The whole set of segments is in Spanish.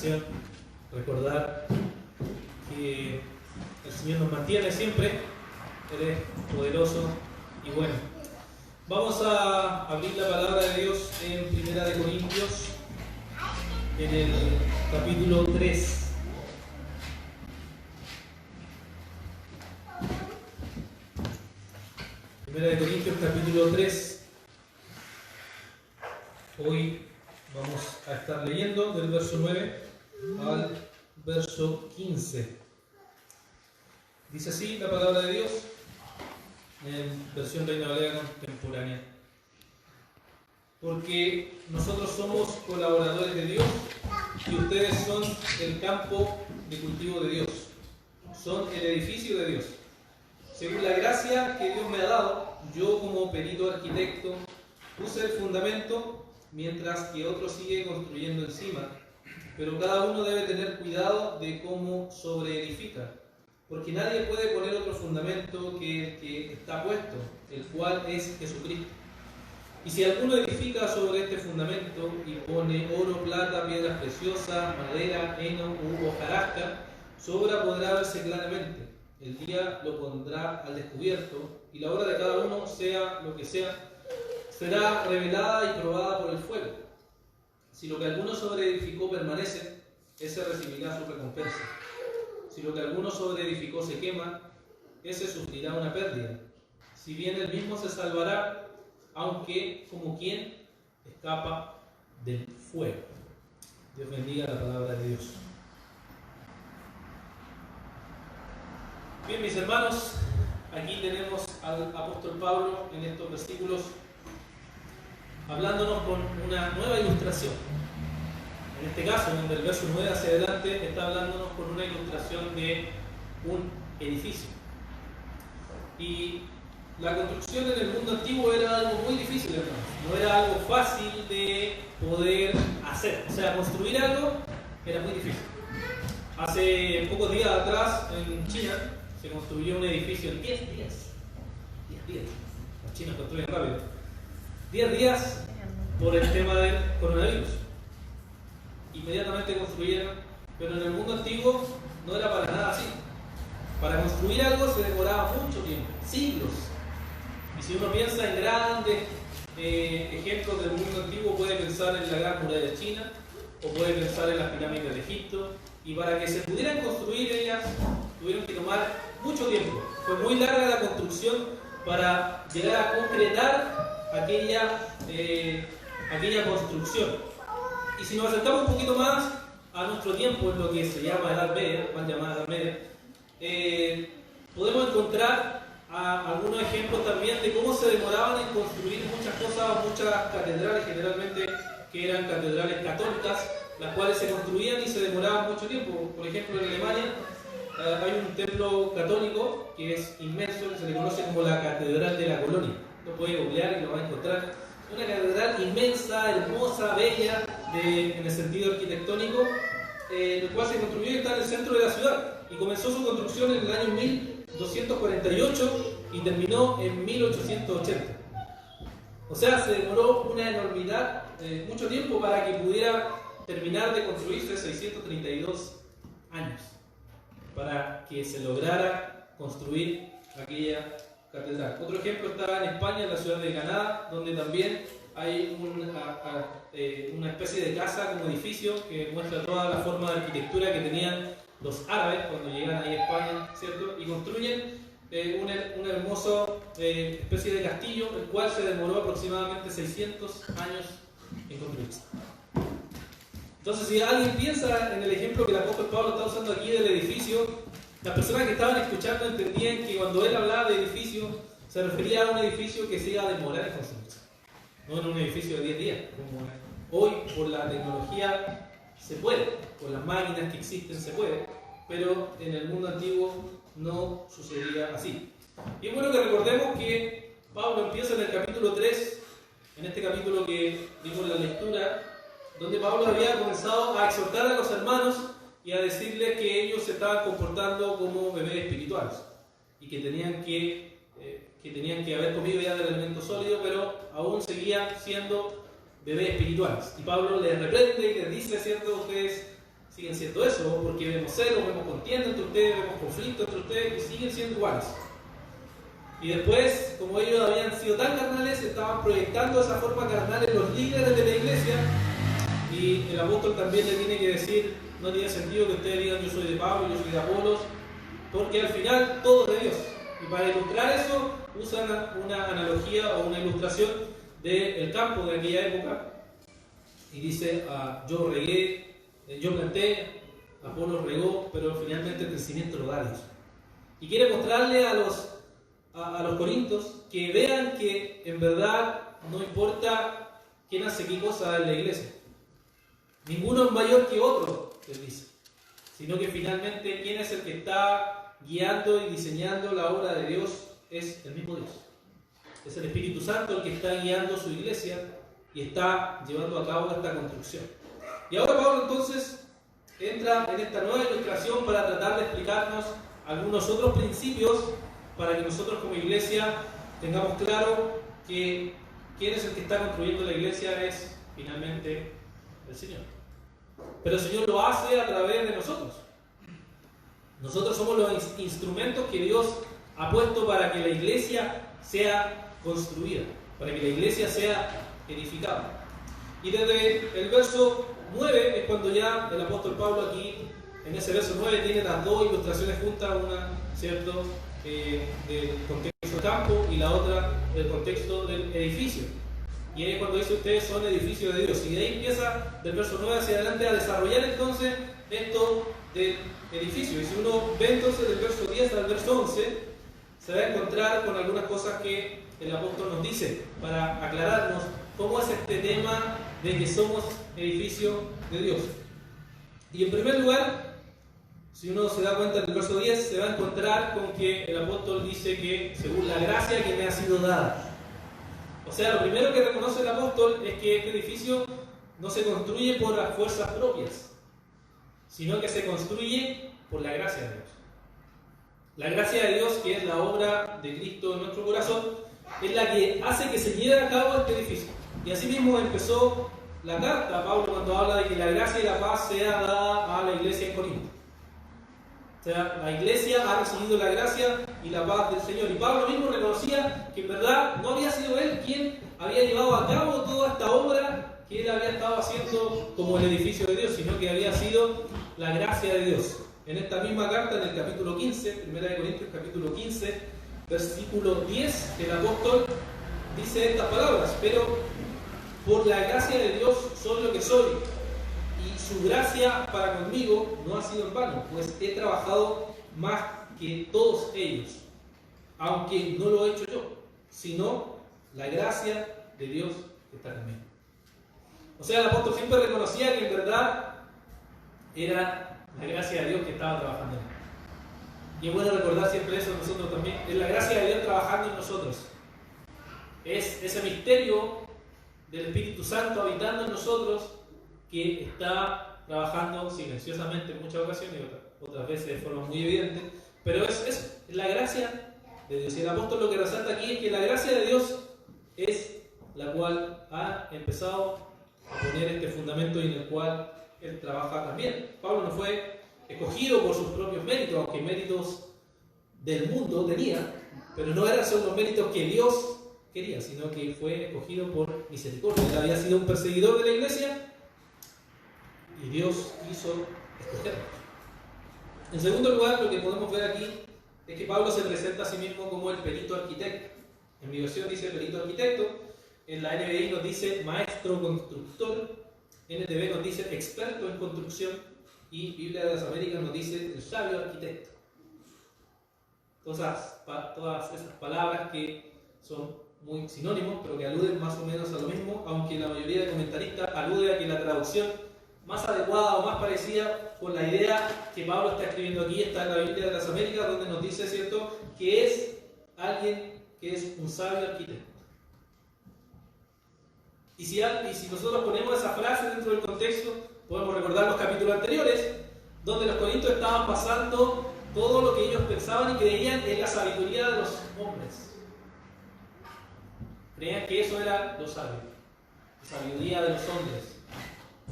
oración, recordar que el Señor nos mantiene siempre, Él es poderoso y bueno. Vamos a abrir la palabra de Dios en 1 de Corintios, en el capítulo 3. Primera de Corintios, capítulo 3. Hoy vamos a estar leyendo del verso 9 al verso 15. Dice así la palabra de Dios en versión Reina Valera contemporánea. Porque nosotros somos colaboradores de Dios y ustedes son el campo de cultivo de Dios, son el edificio de Dios. Según la gracia que Dios me ha dado, yo como perito arquitecto puse el fundamento, mientras que otro sigue construyendo encima. Pero cada uno debe tener cuidado de cómo sobreedifica, porque nadie puede poner otro fundamento que el que está puesto, el cual es Jesucristo. Y si alguno edifica sobre este fundamento y pone oro, plata, piedras preciosas, madera, heno u hojarasca, su obra podrá verse claramente. El día lo pondrá al descubierto, y la obra de cada uno, sea lo que sea, será revelada y probada por el fuego. Si lo que alguno sobreedificó permanece, ese recibirá su recompensa. Si lo que alguno sobreedificó se quema, ese sufrirá una pérdida. Si bien él mismo se salvará, aunque como quien escapa del fuego. Dios bendiga la palabra de Dios. Bien, mis hermanos, aquí tenemos al apóstol Pablo en estos versículos hablándonos con una nueva ilustración. En este caso, desde el verso 9 hacia adelante, está hablándonos con una ilustración de un edificio. Y la construcción en el mundo antiguo era algo muy difícil, hermanos. No era algo fácil de poder hacer. O sea, construir algo era muy difícil. Hace pocos días atrás, en China, se construyó un edificio en 10 días. 10 días. Los chinos construyen rápido. 10 días por el tema del coronavirus. Inmediatamente construyeron, pero en el mundo antiguo no era para nada así. Para construir algo se demoraba mucho tiempo, siglos. Y si uno piensa en grandes ejemplos del mundo antiguo, puede pensar en la Gran Muralla China o puede pensar en las pirámides de Egipto. Y para que se pudieran construir ellas, tuvieron que tomar mucho tiempo. Fue muy larga la construcción para llegar a concretar aquella construcción. Y si nos acercamos un poquito más a nuestro tiempo, en lo que se llama Edad Media, mal llamada Edad Media, podemos encontrar algunos ejemplos también de cómo se demoraban en construir muchas cosas, muchas catedrales, generalmente que eran catedrales católicas, las cuales se construían y se demoraban mucho tiempo. Por ejemplo, en Alemania hay un templo católico que es inmenso, que se le conoce como la Catedral de la Colonia. Lo puede googlear y lo va a encontrar. Una catedral inmensa, hermosa, bella, en el sentido arquitectónico, el cual se construyó y está en el centro de la ciudad. Y comenzó su construcción en el año 1248 y terminó en 1880. O sea, se demoró una enormidad, mucho tiempo para que pudiera terminar de construirse, 632 años, para que se lograra construir aquella catedral. Otro ejemplo está en España, en la ciudad de Granada, donde también hay una especie de casa como edificio que muestra toda la forma de arquitectura que tenían los árabes cuando llegan ahí a España, ¿cierto? Y construyen una hermosa especie de castillo, el cual se demoró aproximadamente 600 años en construirse. Entonces, si alguien piensa en el ejemplo que el apóstol Pablo está usando aquí del edificio, las personas que estaban escuchando entendían que cuando él hablaba de edificio, se refería a un edificio que se iba a demorar en construirse, no en un edificio de 10 días, como hoy por la tecnología se puede, por las máquinas que existen se puede, pero en el mundo antiguo no sucedía así. Y es bueno que recordemos que Pablo empieza en el capítulo 3, en este capítulo que vimos la lectura, donde Pablo había comenzado a exhortar a los hermanos y a decirles que ellos se estaban comportando como bebés espirituales y que tenían que haber comido ya del alimento sólido, pero aún seguían siendo bebés espirituales. Y Pablo les reprende y les dice, ¿cierto? Ustedes siguen siendo eso, porque vemos celos, vemos contienda entre ustedes, vemos conflictos entre ustedes y siguen siendo iguales. Y después, como ellos habían sido tan carnales, estaban proyectando esa forma carnal en los líderes de la iglesia, y el apóstol también le tiene que decir, no tiene sentido que ustedes digan yo soy de Pablo, yo soy de Apolos, porque al final todo es de Dios. Y para ilustrar eso, usan una analogía o una ilustración del campo de aquella época, y dice, yo regué, yo planté, Apolos regó, pero finalmente el crecimiento lo da Dios. Y quiere mostrarle a los corintios que vean que en verdad no importa quién hace qué cosa en la iglesia. Ninguno es mayor que otro, les dice, sino que finalmente quien es el que está guiando y diseñando la obra de Dios es el mismo Dios. Es el Espíritu Santo el que está guiando su iglesia y está llevando a cabo esta construcción. Y ahora Pablo entonces entra en esta nueva ilustración para tratar de explicarnos algunos otros principios para que nosotros como iglesia tengamos claro que quién es el que está construyendo la iglesia es finalmente el Señor. Pero el Señor lo hace a través de nosotros. Nosotros somos los instrumentos que Dios ha puesto para que la iglesia sea construida, para que la iglesia sea edificada. Y desde el verso 9 es cuando ya el apóstol Pablo aquí, en ese verso 9, tiene las dos ilustraciones juntas, una, ¿cierto?, del contexto del campo y la otra del contexto del edificio. Y ahí es cuando dice ustedes son edificios de Dios. Y de ahí empieza del verso 9 hacia adelante a desarrollar entonces esto del edificio. Y si uno ve entonces del verso 10 al verso 11, se va a encontrar con algunas cosas que el apóstol nos dice para aclararnos cómo es este tema de que somos edificio de Dios. Y en primer lugar, si uno se da cuenta del verso 10, se va a encontrar con que el apóstol dice que según la gracia que me ha sido dada. O sea, lo primero que reconoce el apóstol es que este edificio no se construye por las fuerzas propias, sino que se construye por la gracia de Dios. La gracia de Dios, que es la obra de Cristo en nuestro corazón, es la que hace que se lleve a cabo este edificio. Y así mismo empezó la carta, Pablo, cuando habla de que la gracia y la paz sea dada a la iglesia en Corinto. O sea, la iglesia ha recibido la gracia y la paz del Señor. Y Pablo mismo reconocía que en verdad no había sido él quien había llevado a cabo toda esta obra que él había estado haciendo como el edificio de Dios, sino que había sido la gracia de Dios. En esta misma carta, en el capítulo 15, 1 Corintios capítulo 15, versículo 10, el apóstol dice estas palabras: pero por la gracia de Dios soy lo que soy, y su gracia para conmigo no ha sido en vano, pues he trabajado más que todos ellos, aunque no lo he hecho yo, sino la gracia de Dios que está conmigo. O sea, el apóstol siempre reconocía que en verdad era la gracia de Dios que estaba trabajando en él. Y es bueno recordar siempre eso nosotros también. Es la gracia de Dios trabajando en nosotros. Es ese misterio del Espíritu Santo habitando en nosotros que está trabajando silenciosamente en muchas ocasiones y otras veces de forma muy evidente. Pero es la gracia de Dios. Y el apóstol lo que resalta aquí es que la gracia de Dios es la cual ha empezado a poner este fundamento y en el cual él trabaja también. Pablo no fue escogido por sus propios méritos, aunque méritos del mundo tenía, pero no eran solo los méritos que Dios quería, sino que fue escogido por misericordia. Él había sido un perseguidor de la iglesia y Dios quiso escogerlo. En segundo lugar, lo que podemos ver aquí es que Pablo se presenta a sí mismo como el perito arquitecto. En mi versión dice perito arquitecto, en la NBI nos dice maestro constructor, NTV nos dice experto en construcción y Biblia de las Américas nos dice el sabio arquitecto. Todas esas palabras que son muy sinónimos, pero que aluden más o menos a lo mismo, aunque la mayoría de comentaristas alude a que la traducción más adecuada o más parecida con la idea que Pablo está escribiendo aquí está en la Biblia de las Américas, donde nos dice, ¿cierto?, que es alguien que es un sabio arquitecto. Y si nosotros ponemos esa frase dentro del contexto, podemos recordar los capítulos anteriores, donde los corintios estaban pasando todo lo que ellos pensaban y creían en la sabiduría de los hombres. Creían que eso era lo sabio, la sabiduría de los hombres.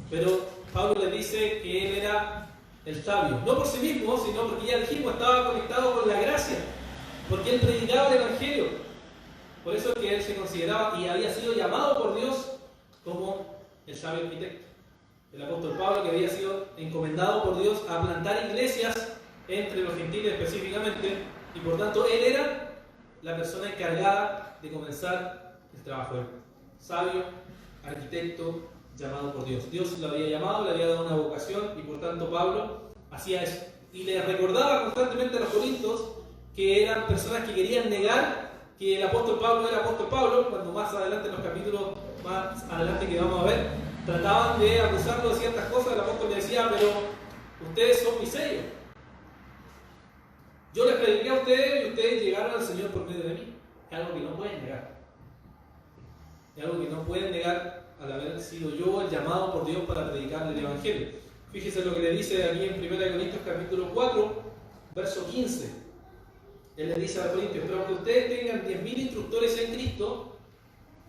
Pero Pablo le dice que él era el sabio, no por sí mismo, sino porque ya dijimos, estaba conectado con la gracia, porque él predicaba el Evangelio. Por eso es que él se consideraba y había sido llamado por Dios como el sabio arquitecto. El apóstol Pablo, que había sido encomendado por Dios a plantar iglesias entre los gentiles específicamente, y por tanto él era la persona encargada de comenzar el trabajo. Sabio, arquitecto, llamado por Dios. Dios lo había llamado, le había dado una vocación, y por tanto Pablo hacía eso. Y le recordaba constantemente a los corintios que eran personas que querían negar que el apóstol Pablo era apóstol Pablo, cuando más adelante en los capítulos más adelante que vamos a ver, trataban de acusarlo de ciertas cosas. El apóstol le decía, pero ustedes son mis sellos. Yo les prediqué a ustedes y ustedes llegaron al Señor por medio de mí. Es algo que no pueden negar. Es algo que no pueden negar al haber sido yo el llamado por Dios para predicar el Evangelio. Fíjese lo que le dice aquí en 1 Corintios capítulo 4, verso 15. Él le dice a los corintios, pero aunque ustedes tengan 10.000 instructores en Cristo,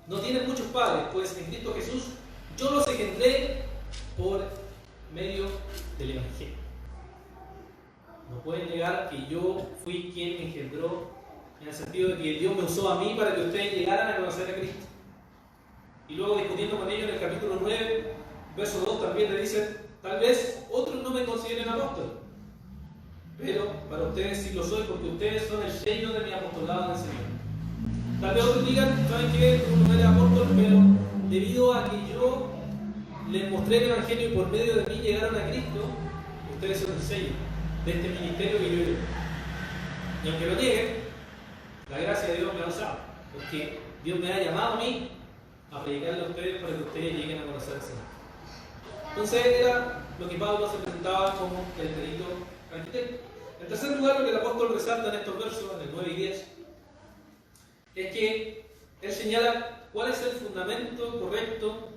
no tienen muchos padres, pues en Cristo Jesús yo los engendré por medio del Evangelio. No pueden negar que yo fui quien engendró, en el sentido de que Dios me usó a mí para que ustedes llegaran a conocer a Cristo. Y luego discutiendo con ellos en el capítulo 9, verso 2, también le dicen, tal vez otros no me consideren apóstol, pero para ustedes sí lo soy, porque ustedes son el sello de mi apostolado en el Señor. Tal vez otros digan, ¿saben qué? Tú no eres apóstol, pero debido a que yo les mostré el Evangelio y por medio de mí llegaron a Cristo, ustedes son el sello de este ministerio que yo llevo. Y aunque lo nieguen, la gracia de Dios me ha usado, porque Dios me ha llamado a mí a predicarle a ustedes para que ustedes lleguen a conocer al Señor. Entonces era lo que Pablo se presentaba como el perito arquitecto. En tercer lugar, lo que el apóstol resalta en estos versos, en el 9 y 10, es que él señala cuál es el fundamento correcto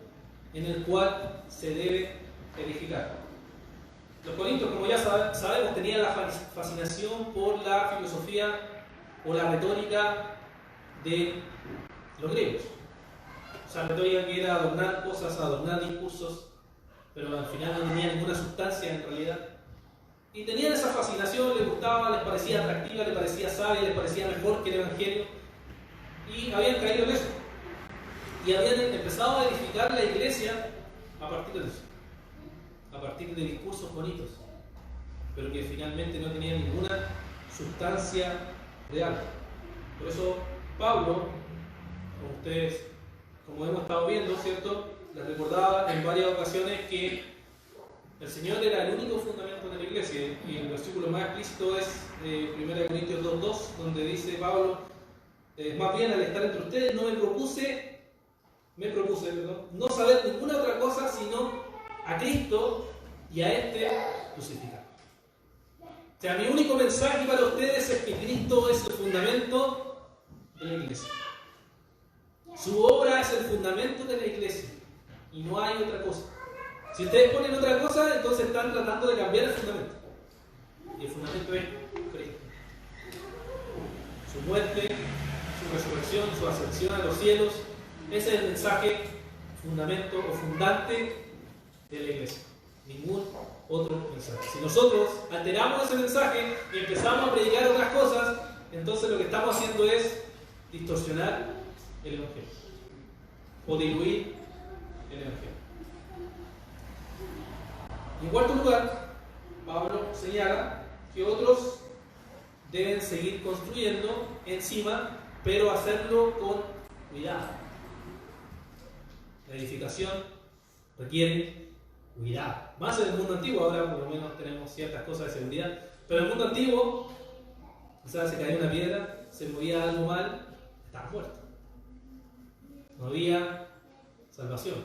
en el cual se debe edificar. Los corintios, como ya sabemos, tenían la fascinación por la filosofía o la retórica de los griegos. O sea, retórica que era adornar cosas, adornar discursos, pero al final no tenía ninguna sustancia en realidad. Y tenían esa fascinación, les gustaba, les parecía atractiva, les parecía sabia, les parecía mejor que el Evangelio. Y habían caído en eso. Y habían empezado a edificar la iglesia a partir de eso. A partir de discursos bonitos, pero que finalmente no tenían ninguna sustancia real. Por eso Pablo, como ustedes, como hemos estado viendo, ¿cierto?, les recordaba en varias ocasiones que el Señor era el único fundamento de la iglesia. Y el versículo más explícito es 1 Corintios 2:2, donde dice Pablo, más bien al estar entre ustedes no me propuse no saber ninguna otra cosa sino a Cristo y a este crucificado. O sea, mi único mensaje para ustedes es que Cristo es el fundamento de la iglesia. Su obra es el fundamento de la iglesia y no hay otra cosa. Si ustedes ponen otra cosa, entonces están tratando de cambiar el fundamento. Y el fundamento es Cristo. Su muerte, su resurrección, su ascensión a los cielos, ese es el mensaje, fundamento o fundante de la iglesia. Ningún otro mensaje. Si nosotros alteramos ese mensaje y empezamos a predicar otras cosas, entonces lo que estamos haciendo es distorsionar el Evangelio o diluir el Evangelio. Y en cuarto lugar, Pablo señala que otros deben seguir construyendo encima, pero hacerlo con cuidado. La edificación requiere cuidado. Más en el mundo antiguo, ahora por lo menos tenemos ciertas cosas de seguridad, pero en el mundo antiguo, o sea, se caía una piedra, se movía algo mal, estaba muerto. No había salvación.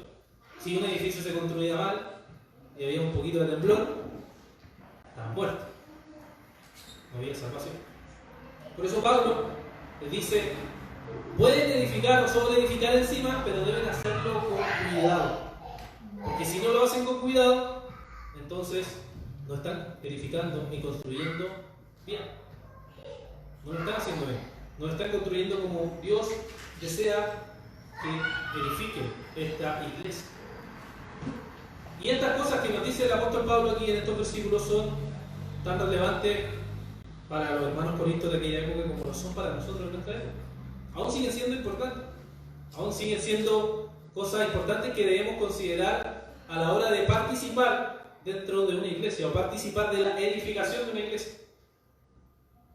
Si un edificio se construía mal y había un poquito de temblor, estaban muertos. No había salvación. Por eso Pablo les dice, pueden edificar o sobre edificar encima, pero deben hacerlo con cuidado. Porque si no lo hacen con cuidado, entonces no están edificando ni construyendo bien. No lo están haciendo bien. No lo están construyendo como Dios desea que edifiquen esta iglesia. Y estas cosas que nos dice el apóstol Pablo aquí en estos versículos son tan relevantes para los hermanos corintios de aquella época como lo son para nosotros en nuestra época. Aún siguen siendo importantes, aún siguen siendo cosas importantes que debemos considerar a la hora de participar dentro de una iglesia o participar de la edificación de una iglesia.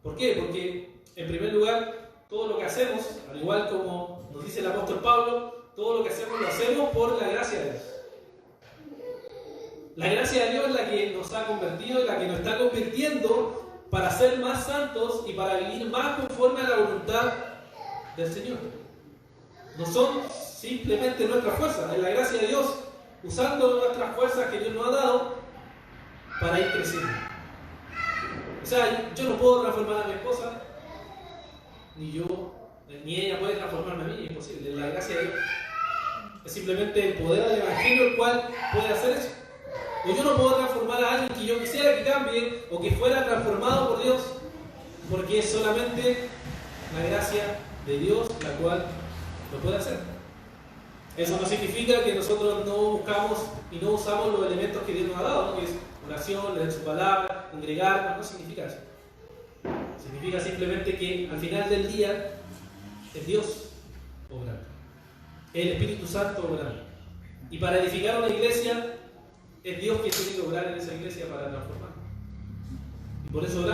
¿Por qué? Porque en primer lugar, todo lo que hacemos, al igual como nos dice el apóstol Pablo, todo lo que hacemos lo hacemos por la gracia de Dios. La gracia de Dios es la que nos ha convertido, la que nos está convirtiendo para ser más santos y para vivir más conforme a la voluntad del Señor. No son simplemente nuestras fuerzas, es la gracia de Dios usando nuestras fuerzas que Dios nos ha dado para ir creciendo. O sea, yo no puedo transformar a mi esposa, ni ella puede transformarme a mí, es imposible, es la gracia de Dios. Es simplemente el poder del Evangelio el cual puede hacer eso. O yo no puedo transformar a alguien que yo quisiera que cambie o que fuera transformado por Dios, porque es solamente la gracia de Dios la cual lo puede hacer. Eso no significa que nosotros no buscamos y no usamos los elementos que Dios nos ha dado, ¿no? Que es oración, leer su palabra, congregarnos, no significa eso. Significa simplemente que al final del día es Dios obrando, el Espíritu Santo obrando. Y para edificar una iglesia es Dios quien tiene que obrar en esa iglesia para transformar. Y por eso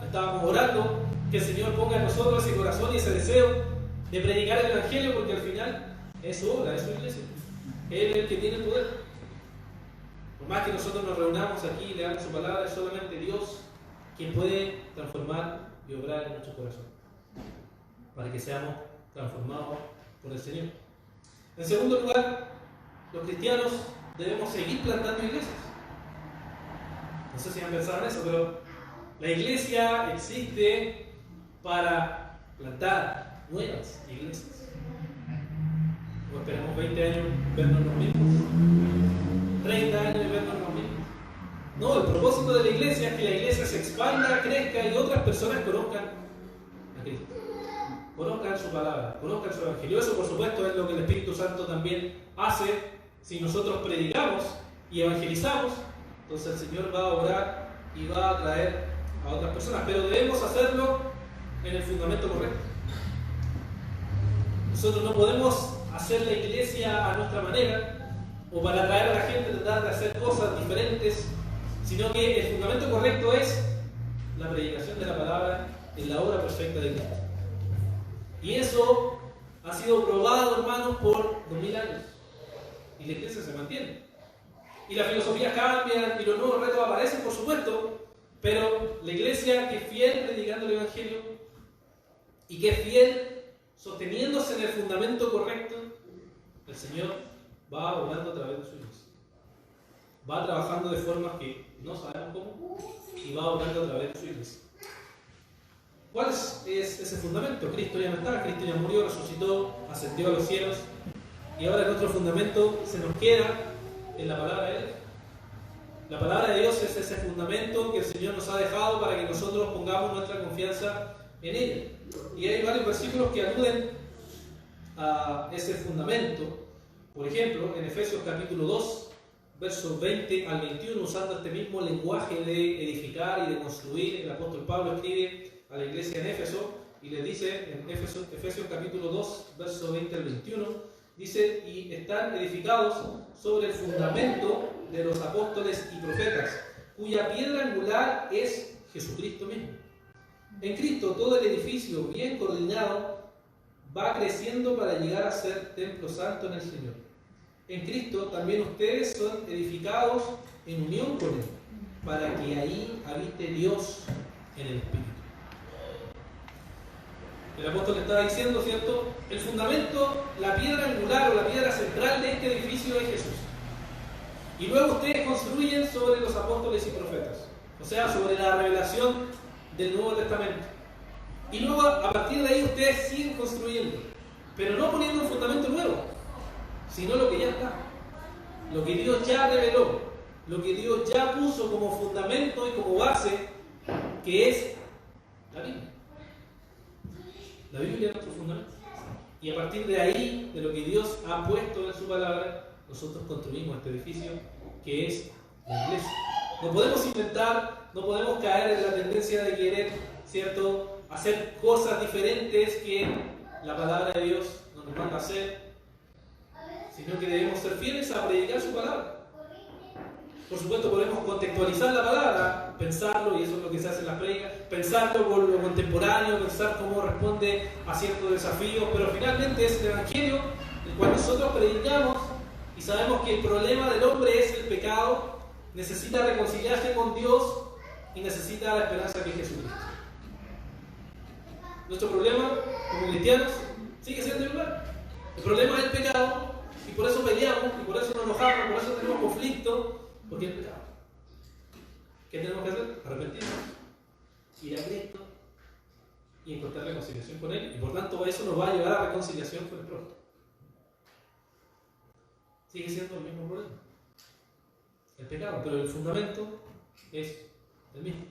estábamos orando que el Señor ponga en nosotros ese corazón y ese deseo de predicar el Evangelio, porque al final es su obra, es su iglesia. Él es el que tiene el poder. Por más que nosotros nos reunamos aquí y leamos su palabra, es solamente Dios quien puede transformar y obrar en nuestro corazón, para que seamos transformados por el Señor. En segundo lugar, los cristianos debemos seguir plantando iglesias. No sé si han pensado en eso, pero la iglesia existe para plantar nuevas iglesias. No esperamos 20 años vernos los mismos, 30 años de vernos los mismos. No, el propósito de la iglesia es que la iglesia se expanda, crezca y otras personas conozcan a Cristo, conozcan su palabra, conozcan su evangelio. Eso, por supuesto, es lo que el Espíritu Santo también hace. Si nosotros predicamos y evangelizamos, entonces el Señor va a obrar y va a atraer a otras personas, pero debemos hacerlo en el fundamento correcto. Nosotros no podemos hacer la iglesia a nuestra manera o para atraer a la gente tratar de hacer cosas diferentes, sino que el fundamento correcto es la predicación de la palabra en la obra perfecta de Cristo. Y eso ha sido probado, hermanos, por 2000 años. Y la iglesia se mantiene. Y las filosofías cambian y los nuevos retos aparecen, por supuesto, pero la iglesia que es fiel predicando el Evangelio y que es fiel sosteniéndose en el fundamento correcto, el Señor va obrando a través de su iglesia. Va trabajando de formas que no sabemos cómo y va obrando a través de su iglesia. ¿Cuál es ese fundamento? Cristo ya no está, Cristo ya murió, resucitó, ascendió a los cielos. Y ahora nuestro fundamento se nos queda en la palabra de Dios. La palabra de Dios es ese fundamento que el Señor nos ha dejado para que nosotros pongamos nuestra confianza en ella. Y hay varios versículos que aluden a ese fundamento. Por ejemplo, en Efesios capítulo 2, versos 20 al 21, usando este mismo lenguaje de edificar y de construir, el apóstol Pablo escribe a la iglesia en Éfeso y les dice en Efesios capítulo 2, versos 20 al 21, dice: y están edificados sobre el fundamento de los apóstoles y profetas, cuya piedra angular es Jesucristo mismo. En Cristo todo el edificio bien coordinado va creciendo para llegar a ser templo santo en el Señor. En Cristo también ustedes son edificados en unión con Él, para que ahí habite Dios en el Espíritu. El apóstol le estaba diciendo, ¿cierto? El fundamento, la piedra angular o la piedra central de este edificio es Jesús. Y luego ustedes construyen sobre los apóstoles y profetas, o sea, sobre la revelación del Nuevo Testamento. Y luego, a partir de ahí, ustedes siguen construyendo, pero no poniendo un fundamento nuevo, sino lo que ya está, lo que Dios ya reveló, lo que Dios ya puso como fundamento y como base, que es la Biblia. La Biblia es nuestro fundamento. Y a partir de ahí, de lo que Dios ha puesto en su palabra, nosotros construimos este edificio que es la iglesia. No podemos inventar, no podemos caer en la tendencia de querer, ¿cierto?, hacer cosas diferentes que la palabra de Dios nos manda a hacer, sino que debemos ser fieles a predicar su palabra. Por supuesto, podemos contextualizar la palabra, pensarlo, y eso es lo que se hace en las predicas, pensarlo por lo contemporáneo, pensar cómo responde a ciertos desafíos, pero finalmente es el Evangelio el cual nosotros predicamos y sabemos que el problema del hombre es el pecado, necesita reconciliarse con Dios y necesita la esperanza que es Jesucristo. Nuestro problema como cristianos sigue siendo igual. El problema es el pecado y por eso peleamos, y por eso nos enojamos, por eso tenemos conflicto, porque es el pecado. ¿Qué tenemos que hacer? Arrepentirnos, ir a Cristo y encontrar reconciliación con Él, y por tanto eso nos va a llevar a reconciliación con el prójimo. Sigue siendo el mismo problema, el pecado, pero el fundamento es el mismo.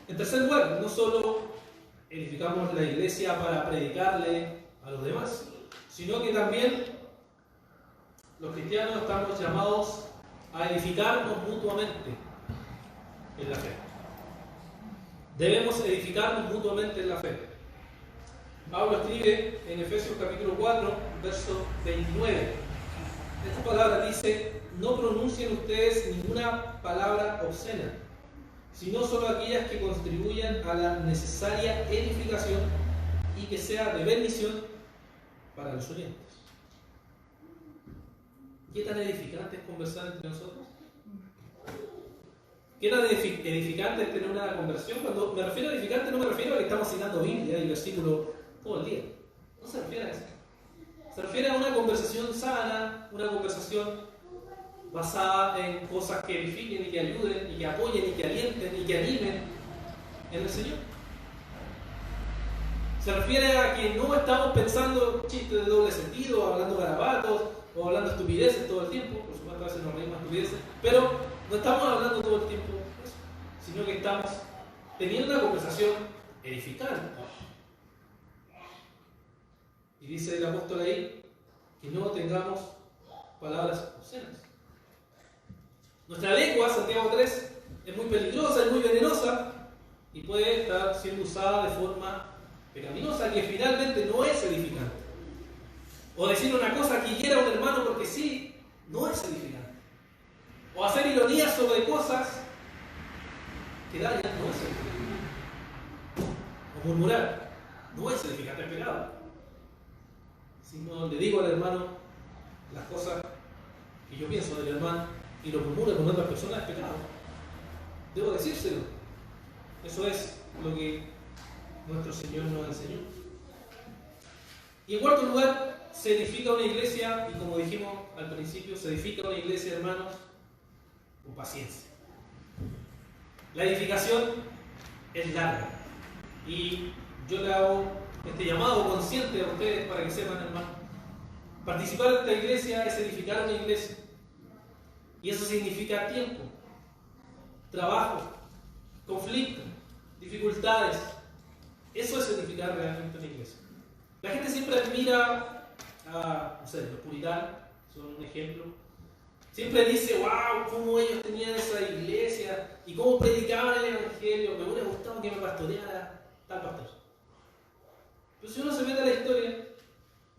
En tercer lugar, no solo edificamos la iglesia para predicarle a los demás, sino que también los cristianos estamos llamados a edificarnos mutuamente en la fe. Debemos edificarnos mutuamente en la fe. Pablo escribe en Efesios capítulo 4, verso 29. Esta palabra dice: no pronuncien ustedes ninguna palabra obscena, sino solo aquellas que contribuyan a la necesaria edificación y que sea de bendición para los oyentes. ¿Qué tan edificante es conversar entre nosotros? ¿Qué tan edificante es tener una conversión? Cuando me refiero a edificante, no me refiero a que estamos citando Biblia y versículos todo el día. No se refiere a eso. Se refiere a una conversación sana, una conversación basada en cosas que edifiquen y que ayuden y que apoyen y que alienten y que animen en el Señor. Se refiere a que no estamos pensando chistes de doble sentido, hablando garabatos o hablando estupideces todo el tiempo. Por supuesto, a veces nos reímos estupideces, pero no estamos hablando todo el tiempo de eso, sino que estamos teniendo una conversación edificante. Y dice el apóstol ahí que no tengamos palabras obscenas. Nuestra lengua, Santiago 3, es muy peligrosa, es muy venenosa y puede estar siendo usada de forma pecaminosa, que finalmente no es edificante. O decir una cosa que hiera a un hermano porque sí, no es edificante. O hacer ironías sobre cosas que dañan, no es edificante. O murmurar, no es edificante, el pecado. Si no le digo al hermano las cosas que yo pienso del hermano y lo murmuro con otras personas, es pecado. Debo decírselo. Eso es lo que nuestro Señor nos enseñó. Y en cuarto lugar, se edifica una iglesia, y como dijimos al principio, se edifica una iglesia, hermanos, con paciencia. La edificación es larga. Y yo le hago este llamado consciente a ustedes para que sepan, hermanos. Participar de esta iglesia es edificar una iglesia. Y eso significa tiempo, trabajo, conflicto, dificultades. Eso es edificar realmente una iglesia. La gente siempre admira a, no sé, los puritanos, son un ejemplo. Siempre dice, wow, cómo ellos tenían esa iglesia y cómo predicaban el evangelio. Me hubiera gustado que me pastoreara tal pastor. Pero si uno se mete a la historia,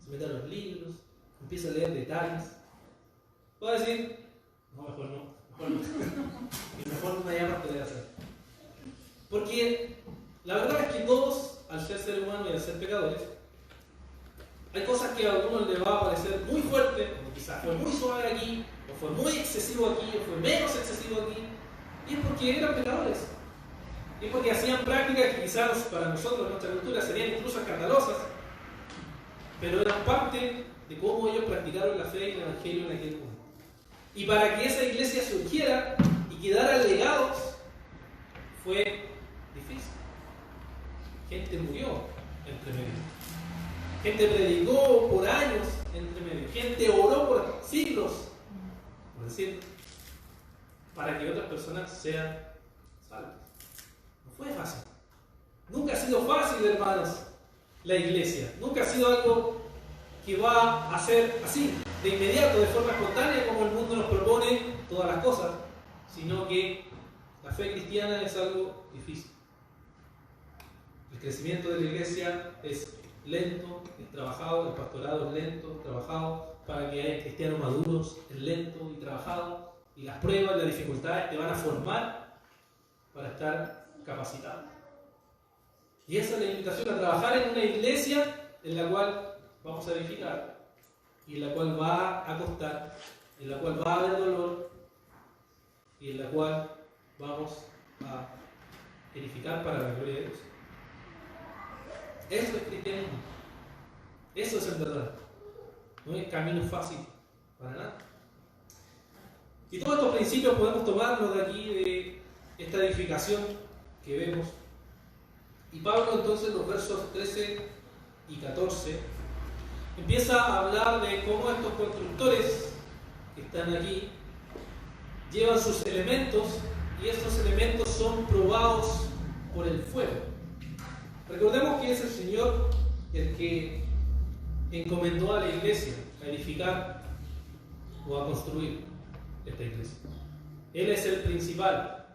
se mete a los libros, empieza a leer detalles, va a decir, no, mejor no. Y mejor no me haya pastoreado hacer. Porque la verdad es que todos, al ser humanos y al ser pecadores, hay cosas que a algunos les va a parecer muy fuerte, o quizás fue muy suave aquí, o fue muy excesivo aquí, o fue menos excesivo aquí, y es porque eran pecadores. Y es porque hacían prácticas que quizás para nosotros, en nuestra cultura, serían incluso escandalosas, pero eran parte de cómo ellos practicaron la fe y el evangelio en aquel momento. Y para que esa iglesia surgiera y quedara legados, fue difícil. Gente murió entre medio. Gente predicó por años entre medio. Gente oró por siglos, por decirlo, para que otras personas sean salvas. No fue fácil. Nunca ha sido fácil, hermanos, la iglesia. Nunca ha sido algo que va a ser así. de inmediato, de forma espontánea, como el mundo nos propone todas las cosas, sino que la fe cristiana es algo difícil. El crecimiento de la iglesia es lento, es trabajado, el pastorado es lento, trabajado, para que haya cristianos maduros, es lento y trabajado, y las pruebas, las dificultades te van a formar para estar capacitado. Y esa es la invitación a trabajar en una iglesia en la cual vamos a edificar, y en la cual va a costar, en la cual va a haber dolor, y en la cual vamos a edificar para la gloria de Dios. Eso es cristianismo. Eso es el verdad. No es camino fácil para nada. Y todos estos principios podemos tomarlos de aquí, de esta edificación que vemos. Y Pablo entonces en los versos 13 y 14 empieza a hablar de cómo estos constructores que están aquí llevan sus elementos, y estos elementos son probados por el fuego. Recordemos que es el Señor el que encomendó a la iglesia a edificar o a construir esta iglesia. Él es el principal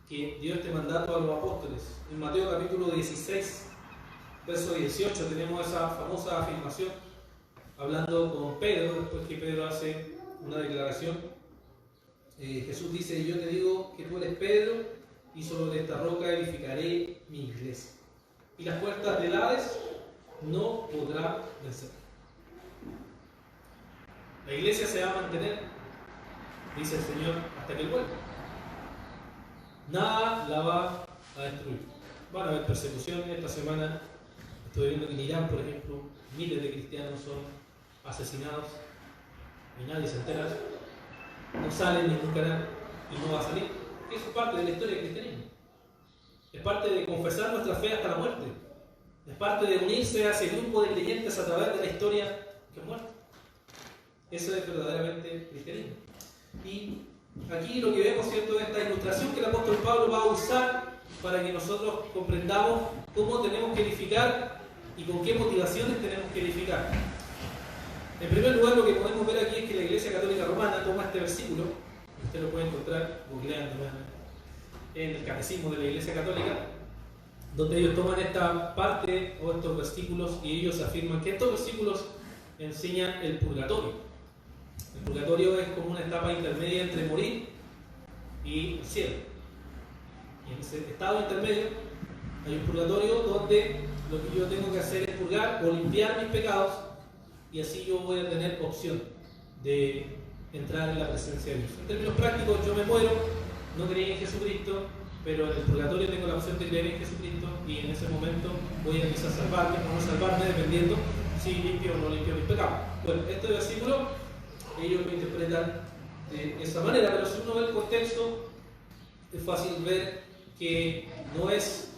que dio este mandato a los apóstoles. En Mateo capítulo 16, verso 18, tenemos esa famosa afirmación hablando con Pedro, después que Pedro hace una declaración. Jesús dice: yo te digo que tú eres Pedro, y sobre esta roca edificaré mi iglesia, y las puertas del Hades no podrán vencer. La iglesia se va a mantener, dice el Señor, hasta que Él vuelva. Nada la va a destruir. Van a haber persecuciones. Esta semana estoy viendo que en Irán, por ejemplo, miles de cristianos son asesinados y nadie se entera. No sale en ningún canal y no va a salir. Eso es parte de la historia del cristianismo. Es parte de confesar nuestra fe hasta la muerte. Es parte de unirse a ese grupo de creyentes a través de la historia que muere. Eso es verdaderamente cristianismo. Y aquí lo que vemos, ¿cierto?, es esta ilustración que el apóstol Pablo va a usar para que nosotros comprendamos cómo tenemos que edificar y con qué motivaciones tenemos que edificar. En primer lugar, lo que podemos ver aquí es que la Iglesia Católica Romana toma este versículo, usted lo puede encontrar googleando en el Catecismo de la Iglesia Católica, donde ellos toman esta parte o estos versículos y ellos afirman que estos versículos enseñan el purgatorio. El purgatorio es como una etapa intermedia entre morir y el cielo. Y en ese estado intermedio hay un purgatorio donde lo que yo tengo que hacer es purgar o limpiar mis pecados, y así yo voy a tener opción de entrar en la presencia de Dios. En términos prácticos, yo me muero, no creí en Jesucristo, pero en el purgatorio tengo la opción de creer en Jesucristo, y en ese momento voy a quizás salvarme o no salvarme, dependiendo si limpio o no limpio mis pecados. Bueno, este versículo ellos lo interpretan de esa manera, pero si uno ve el contexto, es fácil ver que no es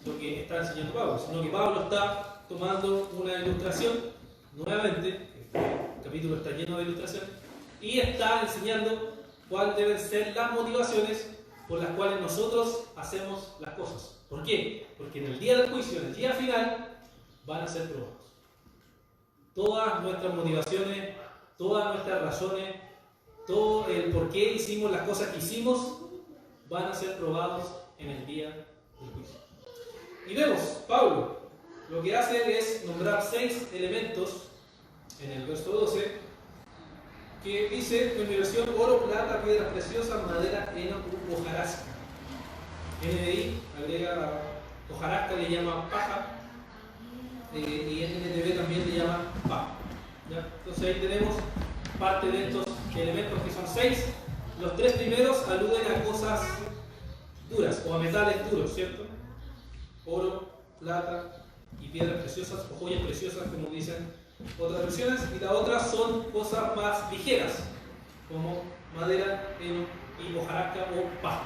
lo que está enseñando Pablo, sino que Pablo está tomando una ilustración. Nuevamente, el capítulo está lleno de ilustración, y está enseñando cuáles deben ser las motivaciones por las cuales nosotros hacemos las cosas. ¿Por qué? Porque en el día del juicio, en el día final, van a ser probados. Todas nuestras motivaciones, todas nuestras razones, todo el por qué hicimos las cosas que hicimos, van a ser probados en el día del juicio. Y vemos, Pablo lo que hace es nombrar 6 elementos en el verso 12, que dice en mi versión: oro, plata, piedras preciosas, madera, heno, hojarasca. NBI agrega hojarasca, le llama paja, y NTV también le llama paja. ¿Ya? Entonces ahí tenemos parte de estos elementos, que son 6. Los 3 primeros aluden a cosas duras o a metales duros, ¿cierto? Oro, plata y piedras preciosas o joyas preciosas, como dicen otras versiones, y las otras son cosas más ligeras, como madera, heno y hojarasca o paja.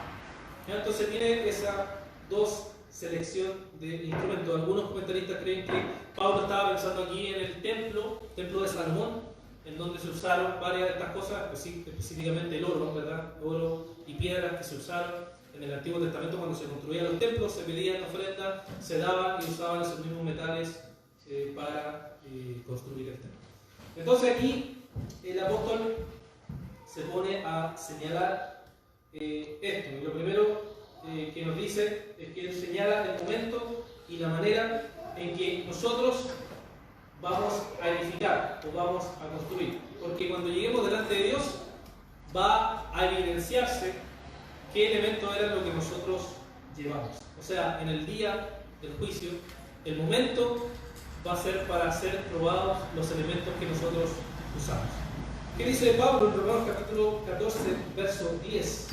Entonces tiene esa 2 selección de instrumentos. Algunos comentaristas creen que Pablo estaba pensando aquí en el templo de Salomón, en donde se usaron varias de estas cosas, específicamente el oro, ¿verdad? Oro y piedras que se usaron en el Antiguo Testamento cuando se construían los templos, se pedían ofrendas, se daban y usaban esos mismos metales para construir el templo. Entonces aquí el apóstol se pone a señalar esto. Y lo primero que nos dice es que él señala el momento y la manera en que nosotros vamos a edificar o vamos a construir. Porque cuando lleguemos delante de Dios va a evidenciarse qué elementos eran lo que nosotros llevamos. O sea, en el día del juicio, el momento va a ser para ser probados los elementos que nosotros usamos. ¿Qué dice Pablo en Romanos capítulo 14, verso 10?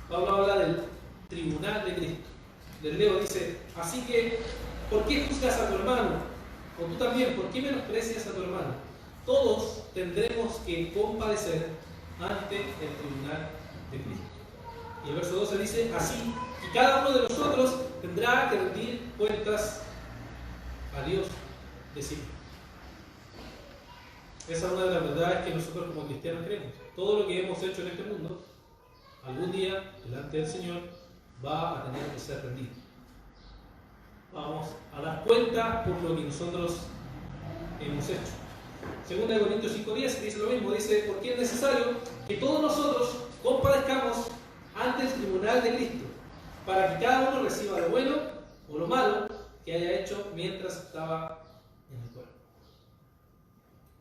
Pablo habla del tribunal de Cristo. Les leo, dice: así que, ¿por qué juzgas a tu hermano? O tú también, ¿por qué menosprecias a tu hermano? Todos tendremos que comparecer ante el tribunal de Cristo. Y el verso 12 dice: así, y cada uno de nosotros tendrá que rendir cuentas a Dios de sí. Esa es una de las verdades que nosotros como cristianos creemos. Todo lo que hemos hecho en este mundo, algún día, delante del Señor, va a tener que ser rendido. Vamos a dar cuenta por lo que nosotros hemos hecho. Segunda de Corintios 5:10 dice lo mismo, dice: porque es necesario que todos nosotros comparezcamos ante el tribunal de Cristo, para que cada uno reciba lo bueno o lo malo que haya hecho mientras estaba en el cuerpo.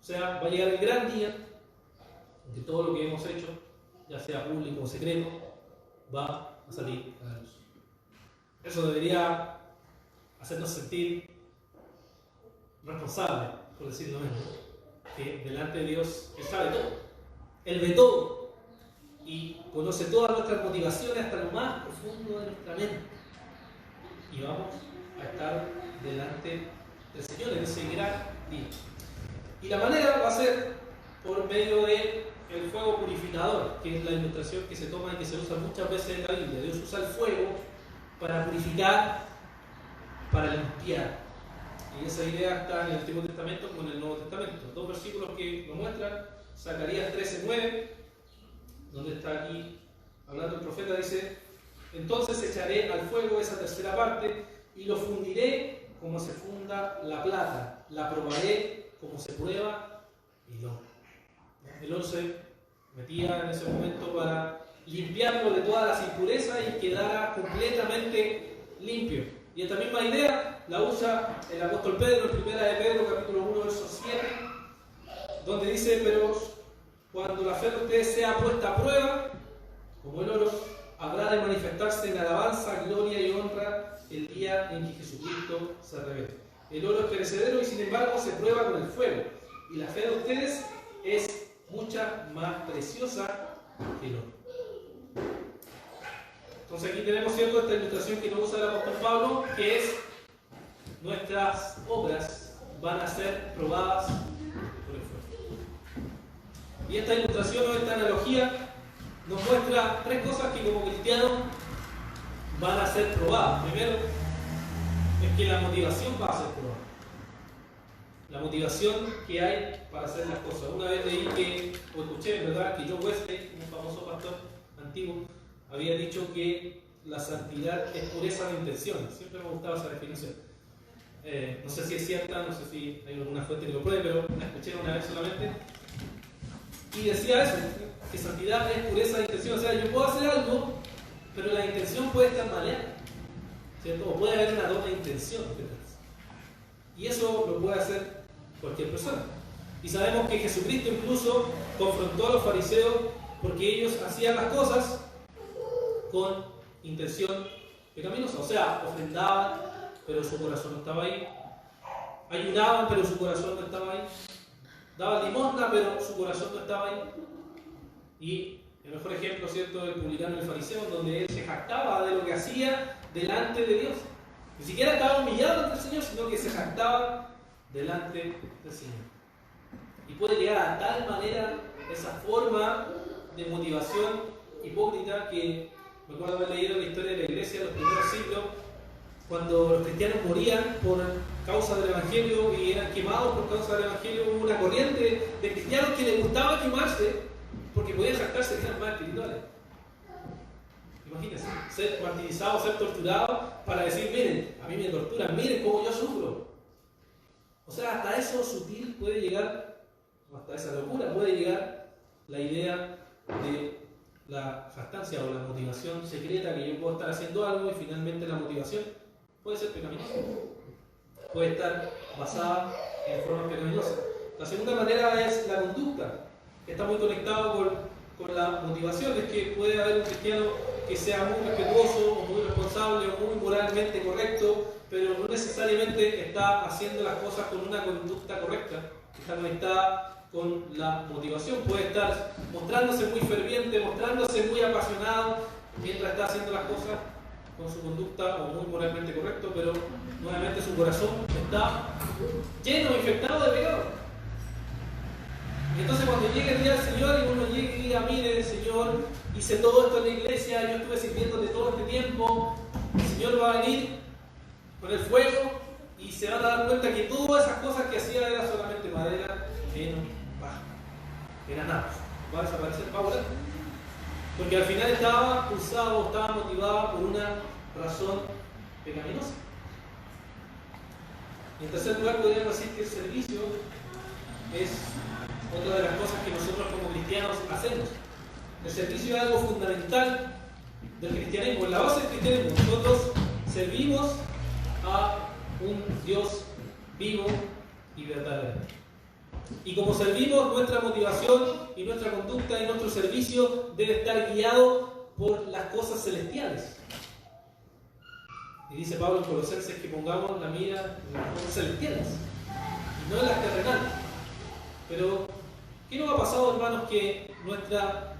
O sea, va a llegar el gran día en que todo lo que hemos hecho, ya sea público o secreto, va a salir a la luz. Eso debería hacernos sentir responsables, por decirlo menos, que delante de Dios Él sabe todo, Él ve todo y conoce todas nuestras motivaciones hasta lo más profundo de nuestra mente, y vamos a estar delante del Señor en ese gran día. Y la manera va a ser por medio del fuego purificador, que es la ilustración que se toma y que se usa muchas veces en la Biblia. Dios usa el fuego para purificar, para limpiar. Y esa idea está en el Antiguo Testamento como en el Nuevo Testamento. Dos versículos que lo muestran: Zacarías 13:9, donde está aquí hablando el profeta, dice: entonces echaré al fuego esa tercera parte y lo fundiré como se funda la plata, la probaré como se prueba el oro. El oro se metía en ese momento para limpiarlo de todas las impurezas y quedara completamente limpio. Y esta misma idea la usa el apóstol Pedro en 1 de Pedro capítulo 1 verso 7, donde dice: pero cuando la fe de ustedes sea puesta a prueba, como el oro, habrá de manifestarse en alabanza, gloria y honra el día en que Jesucristo se revele. El oro es perecedero y sin embargo se prueba con el fuego, y la fe de ustedes es mucha más preciosa que el oro. Entonces aquí tenemos, ¿cierto?, esta ilustración que nos usa el apóstol Pablo, que es: nuestras obras van a ser probadas por el fuego. Y esta ilustración o esta analogía nos muestra tres cosas que como cristianos van a ser probadas. Primero, es que la motivación va a ser probada. La motivación que hay para hacer las cosas. Una vez leí o escuché, ¿verdad?, que John Wesley, un famoso pastor antiguo, había dicho que la santidad es pureza de intención. Siempre me gustaba esa definición. No sé si es cierta, no sé si hay alguna fuente que lo pruebe, pero la escuché una vez solamente. Y decía eso, que santidad es pureza de intención. O sea, yo puedo hacer algo, pero la intención puede estar maleada, ¿cierto? O puede haber una doble intención detrás. Y eso lo puede hacer cualquier persona. Y sabemos que Jesucristo incluso confrontó a los fariseos porque ellos hacían las cosas con intención pecaminosa. O sea, ofrendaban, pero su corazón no estaba ahí. Ayunaban, pero su corazón no estaba ahí. Daban limosna, pero su corazón no estaba ahí. Y el mejor ejemplo, ¿cierto?, del publicano y el fariseo, donde él se jactaba de lo que hacía delante de Dios. Ni siquiera estaba humillado ante el Señor, sino que se jactaba delante del Señor. Y puede llegar a tal manera esa forma de motivación hipócrita que me acuerdo haber leído la historia de la iglesia en los primeros siglos, cuando los cristianos morían por causa del Evangelio y eran quemados por causa del Evangelio. Hubo una corriente de cristianos que les gustaba quemarse porque podían jactarse que eran más espirituales. Imagínense, ser martirizado, ser torturado para decir: miren, a mí me torturan, miren cómo yo sufro. O sea, hasta eso sutil puede llegar hasta esa locura puede llegar la idea de la jactancia o la motivación secreta, que yo puedo estar haciendo algo y finalmente la motivación puede ser pecaminosa, puede estar basada en formas pecaminosas. La segunda manera es la conducta, que está muy conectado con la motivación. Es que puede haber un cristiano que sea muy respetuoso o muy responsable o muy moralmente correcto, pero no necesariamente está haciendo las cosas con una conducta correcta, está conectada con la motivación. Puede estar mostrándose muy ferviente, mostrándose muy apasionado mientras está haciendo las cosas con su conducta o muy moralmente correcto, pero nuevamente su corazón está lleno, infectado de pecado. Y entonces cuando llegue el día del Señor y uno llegue y diga, mire, Señor, hice todo esto en la iglesia, yo estuve sirviéndote todo este tiempo, el Señor va a venir con el fuego y se van a dar cuenta que todas esas cosas que hacía era solamente madera, heno, paja, era nada, va a desaparecer, va a volar. Porque al final estaba pulsado, estaba motivado por una razón pecaminosa. Y en tercer lugar, podríamos decir que el servicio es otra de las cosas que nosotros como cristianos hacemos. El servicio es algo fundamental del cristianismo. En la base del cristianismo, nosotros servimos a un Dios vivo y verdadero. Y como servimos, nuestra motivación y nuestra conducta y nuestro servicio debe estar guiado por las cosas celestiales. Y dice Pablo en Colosenses que pongamos la mira en las cosas celestiales y no en las terrenales. Pero, ¿qué nos ha pasado, hermanos, que nuestra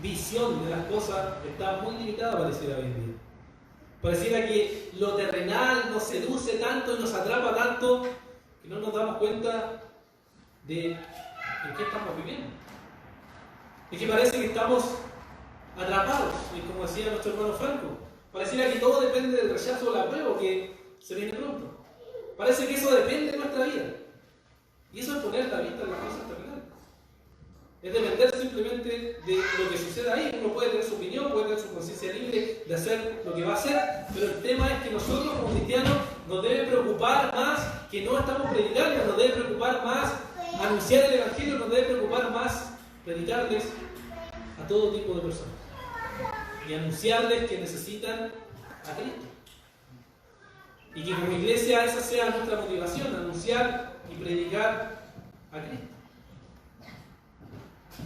visión de las cosas está muy limitada, pareciera hoy en día? Pareciera que lo terrenal nos seduce tanto y nos atrapa tanto que no nos damos cuenta de en qué estamos viviendo. Y que parece que estamos atrapados, y como decía nuestro hermano Franco, pareciera que todo depende del rechazo o la prueba que se viene pronto. Parece que eso depende de nuestra vida. Y eso es poner la vista en las cosas terrenales. Es depender simplemente de lo que suceda ahí. Uno puede tener su opinión, puede tener su conciencia libre de hacer lo que va a hacer, pero el tema es que nosotros como cristianos nos debe preocupar más que no estamos predicando, nos debe preocupar más anunciar el Evangelio, nos debe preocupar más predicarles a todo tipo de personas y anunciarles que necesitan a Cristo. Y que como iglesia esa sea nuestra motivación, anunciar y predicar a Cristo.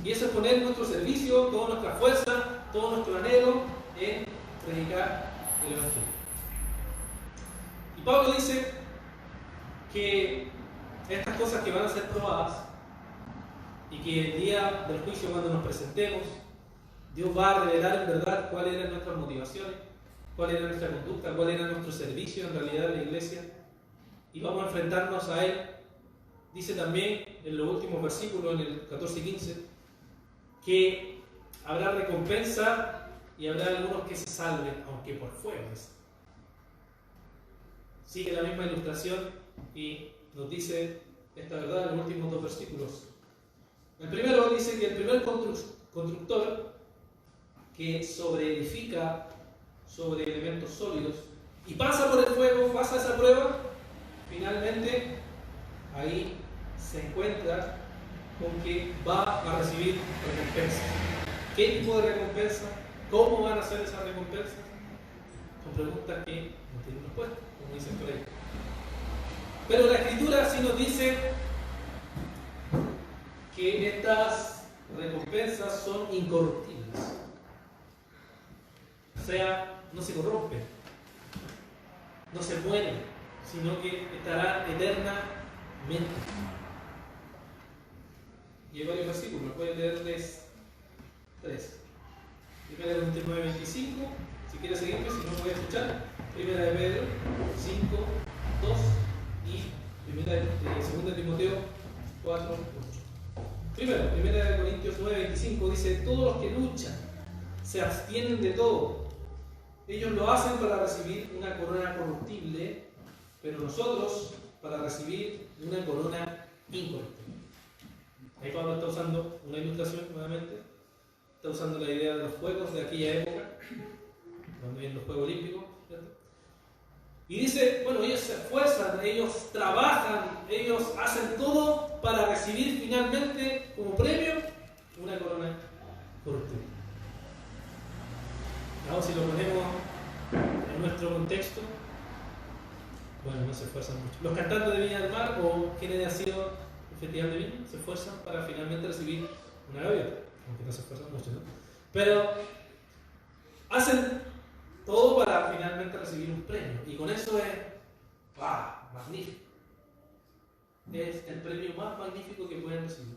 Y eso es poner nuestro servicio, toda nuestra fuerza, todo nuestro anhelo en predicar el Evangelio. Y Pablo dice que estas cosas que van a ser probadas y que el día del juicio, cuando nos presentemos, Dios va a revelar en verdad cuáles eran nuestras motivaciones, cuál era nuestra conducta, cuál era nuestro servicio en realidad en la iglesia, y vamos a enfrentarnos a Él. Dice también en los últimos versículos, en el 14 y 15, que habrá recompensa y habrá algunos que se salven, aunque por fuego. Sigue la misma ilustración y nos dice esta verdad en los últimos dos versículos. El primero dice que el primer constructor que sobreedifica sobre elementos sólidos y pasa por el fuego, pasa esa prueba, finalmente ahí se encuentra con que va a recibir recompensa. ¿Qué tipo de recompensa? ¿Cómo van a ser esas recompensas? Son preguntas que no tienen respuesta, como dicen por ahí. Pero la Escritura sí nos dice que estas recompensas son incorruptibles. O sea, no se corrompen, no se mueren, sino que estarán eternamente. Y hay varios versículos, pueden leerles 3. Primera de Corintios 9:25, si quieres seguirme, si no voy a escuchar. Primera de Pedro 5, 2 y segunda de Timoteo 4, 8. Primero, Primera de Corintios 9:25 dice: todos los que luchan se abstienen de todo. Ellos lo hacen para recibir una corona corruptible, pero nosotros para recibir una corona incorruptible. Ahí Pablo está usando una ilustración nuevamente, está usando la idea de los juegos de aquella época, cuando vienen los Juegos Olímpicos, ¿cierto? Y dice, bueno, ellos se esfuerzan, ellos trabajan, ellos hacen todo para recibir finalmente como premio una corona corruptible. Ahora si lo ponemos en nuestro contexto, bueno, no se esfuerzan mucho. Los cantantes de Viña del Mar o quienes han sido el Festival de Viña se esfuerzan para finalmente recibir una gaviota, aunque no se esfuerzan mucho, ¿no? Pero hacen todo para finalmente recibir un premio, y con eso es magnífico. Es el premio más magnífico que pueden recibir.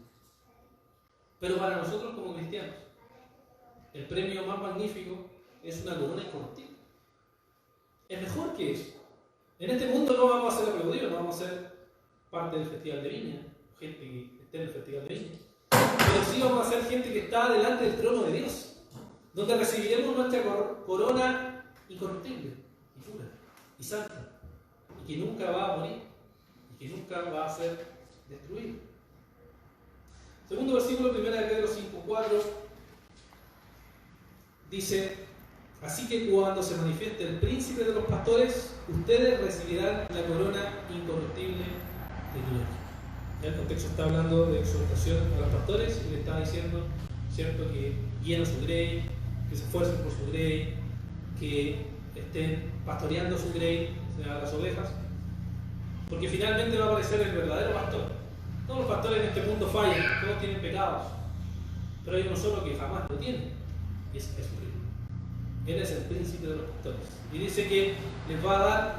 Pero para nosotros como cristianos, el premio más magnífico es una corona incorruptible. Es mejor que eso. En este mundo no vamos a ser aplaudidos, no vamos a ser parte del Festival de Viña, gente que esté en el Festival de Viña, pero sí vamos a ser gente que está delante del trono de Dios, donde recibiremos nuestra corona incorruptible y pura y santa, y que nunca va a morir y que nunca va a ser destruida. Segundo versículo, 1 de Pedro 5:4, dice: así que cuando se manifieste el príncipe de los pastores, ustedes recibirán la corona incorruptible de gloria. Ya el contexto está hablando de exhortación a los pastores y le está diciendo, ¿cierto?, que guíen a su grey, que se esfuercen por su grey, que estén pastoreando su grey, o sea, las ovejas, porque finalmente va a aparecer el verdadero pastor. Todos los pastores en este mundo fallan, todos tienen pecados, pero hay uno solo que jamás lo tiene, y es Jesucristo. Él es el príncipe de los pastores. Y dice que les va a dar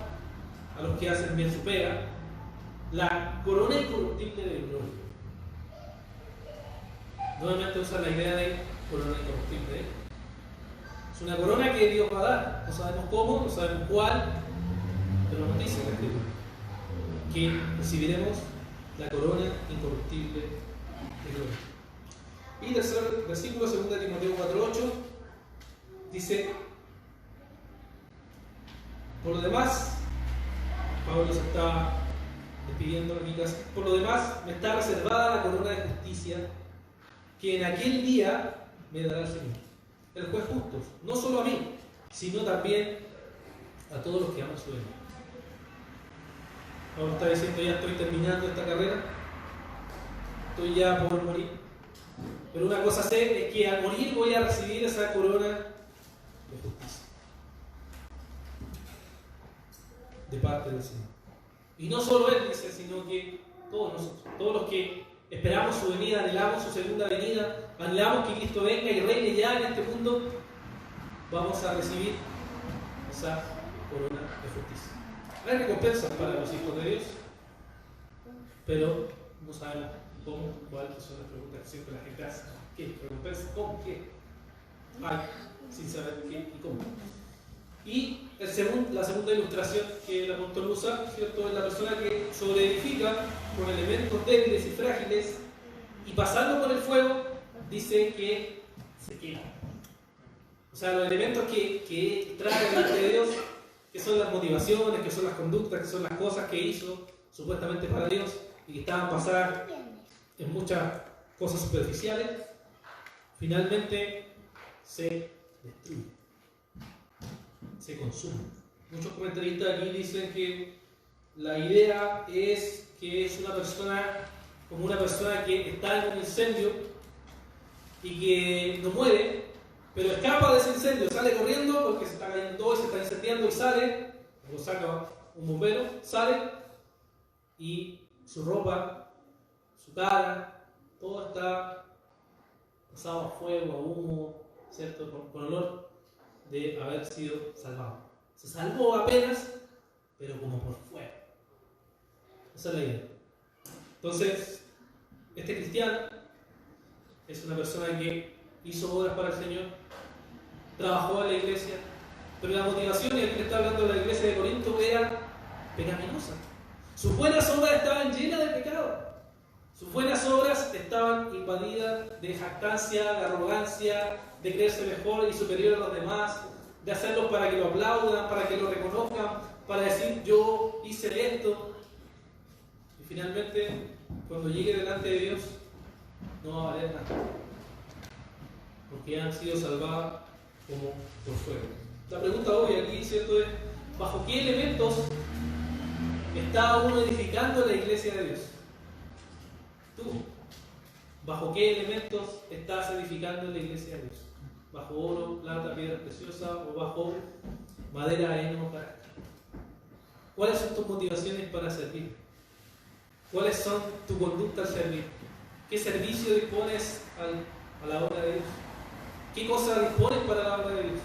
a los que hacen bien su pega la corona incorruptible de gloria. Nuevamente usa la idea de corona incorruptible. Es una corona que Dios va a dar. No sabemos cómo, no sabemos cuál, pero nos dice la Escritura que recibiremos la corona incorruptible de gloria. Y tercer versículo, 2 Timoteo 4:8. Dice, por lo demás, Pablo se está despidiendo aquí casi, por lo demás me está reservada la corona de justicia que en aquel día me dará el Señor, el juez justo, no solo a mí, sino también a todos los que aman su venida. Pablo está diciendo, ya estoy terminando esta carrera, estoy ya por morir, pero una cosa sé es que al morir voy a recibir esa corona de justicia de parte del Señor. Y no solo Él dice, sino que todos nosotros, todos los que esperamos su venida, anhelamos su segunda venida, anhelamos que Cristo venga y reine ya en este mundo, vamos a recibir esa corona de justicia. Hay recompensas para los hijos de Dios, pero no sabemos cómo, cuáles son las preguntas que siempre la gente hace. ¿Qué? ¿Recompensa? ¿Cómo? ¿Qué? Hay, sin saber qué y cómo. Y la segunda ilustración que el apóstol usa, ¿cierto?, es la persona que sobreedifica con elementos débiles y frágiles y pasando por el fuego, dice que se quema. O sea, los elementos que trae delante de Dios, que son las motivaciones, que son las conductas, que son las cosas que hizo supuestamente para Dios y que estaban basadas en muchas cosas superficiales, finalmente se destruyen, se consumen. Muchos comentaristas aquí dicen que la idea es que es una persona como una persona que está en un incendio y que no muere, pero escapa de ese incendio, sale corriendo porque se está cayendo todo y se está incendiando y sale, lo saca un bombero, sale y su ropa, su cara, todo está pasado a fuego, a humo, ¿cierto?, con olor de haber sido salvado. Se salvó apenas, pero como por fuego. Esa es la idea. Entonces, este cristiano es una persona que hizo obras para el Señor, trabajó en la iglesia, pero la motivación, y aquí le está hablando de la iglesia de Corinto, era pecaminosa. Sus buenas obras estaban llenas de pecado. Sus buenas obras estaban invadidas de jactancia, de arrogancia, de creerse mejor y superior a los demás, de hacerlos para que lo aplaudan, para que lo reconozcan, para decir yo hice esto. Y finalmente, cuando llegue delante de Dios, no va a valer nada, porque han sido salvadas como por fuego. La pregunta obvia aquí, ¿cierto?, es ¿Bajo qué elementos está uno edificando la iglesia de Dios? Tú. ¿Bajo qué elementos estás edificando la iglesia de Dios? ¿Bajo oro, plata, piedra preciosa o bajo madera, heno, hojarasca? ¿Cuáles son tus motivaciones para servir? ¿Cuáles son tu conducta al servir? ¿Qué servicio dispones a la obra de Dios? ¿Qué cosas dispones para la obra de Dios?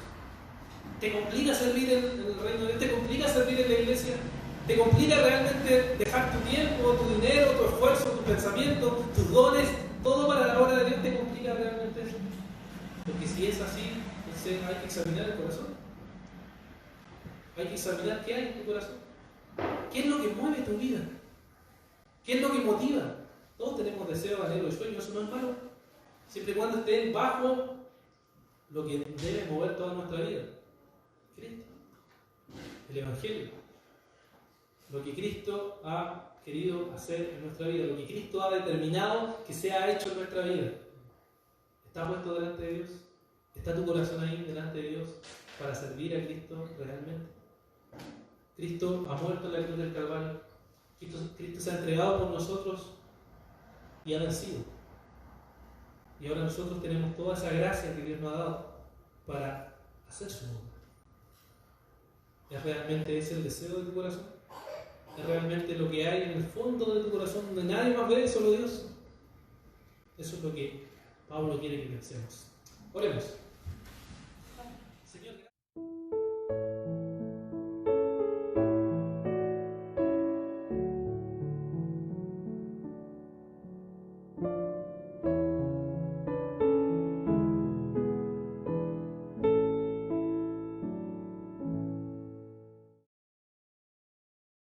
¿Te complica servir en el reino de Dios? ¿Te complica servir en la iglesia? ¿Te complica realmente dejar tu tiempo, tu dinero, tu esfuerzo, tu pensamiento, tus dones, todo para la obra de Dios? ¿Te complica realmente eso? Porque si es así, entonces hay que examinar el corazón. Hay que examinar qué hay en tu corazón. ¿Qué es lo que mueve tu vida? ¿Qué es lo que motiva? Todos tenemos deseos, anhelos y sueños, eso no es malo. Siempre y cuando estén bajo lo que debe mover toda nuestra vida. Cristo. El Evangelio. Lo que Cristo ha querido hacer en nuestra vida. Lo que Cristo ha determinado que sea hecho en nuestra vida. ¿Está puesto delante de Dios? ¿Está tu corazón ahí delante de Dios para servir a Cristo realmente? Cristo ha muerto en la cruz del Calvario. Cristo se ha entregado por nosotros y ha vencido. Y ahora nosotros tenemos toda esa gracia que Dios nos ha dado para hacer su obra. ¿Es realmente ese el deseo de tu corazón? ¿Es realmente lo que hay en el fondo de tu corazón donde nadie más ve, solo Dios? Eso es lo que Pablo quiere que pensemos. Oremos.